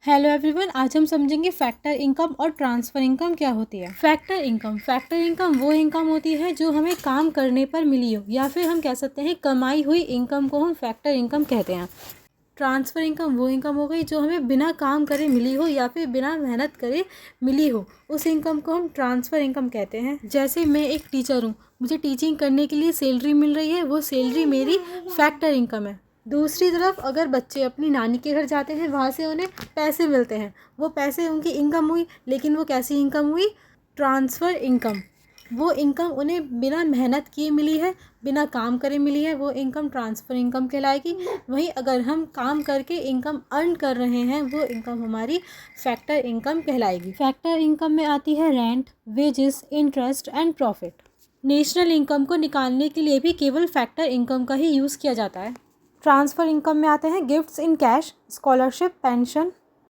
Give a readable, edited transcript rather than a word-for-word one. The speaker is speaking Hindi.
हेलो एवरीवन, आज हम समझेंगे फैक्टर इनकम और ट्रांसफ़र इनकम क्या होती है। फैक्टर इनकम वो इनकम होती है जो हमें काम करने पर मिली हो, या फिर हम कह सकते हैं कमाई हुई इनकम को हम फैक्टर इनकम कहते हैं। ट्रांसफ़र इनकम वो इनकम हो गई जो हमें बिना काम करे मिली हो या फिर बिना मेहनत करे मिली हो, उस इनकम को हम ट्रांसफ़र इनकम कहते हैं। जैसे मैं एक टीचर हूँ, मुझे टीचिंग करने के लिए सैलरी मिल रही है, वो सैलरी मेरी फैक्टर इनकम है। दूसरी तरफ अगर बच्चे अपनी नानी के घर जाते हैं, वहाँ से उन्हें पैसे मिलते हैं, वो पैसे उनकी इनकम हुई, लेकिन वो कैसी इनकम हुई? Transfer income. वो इनकम उन्हें बिना मेहनत किए मिली है, बिना काम करे मिली है, वो इनकम ट्रांसफ़र इनकम कहलाएगी। वहीं अगर हम काम करके इनकम अर्न कर रहे हैं, वो इनकम हमारी फैक्टर इनकम कहलाएगी। फैक्टर इनकम में आती है rent, wages, interest and profit. National income को निकालने के लिए भी केवल फैक्टर इनकम का ही यूज़ किया जाता है। ट्रांसफ़र इनकम में आते हैं gifts in cash, scholarship, pension,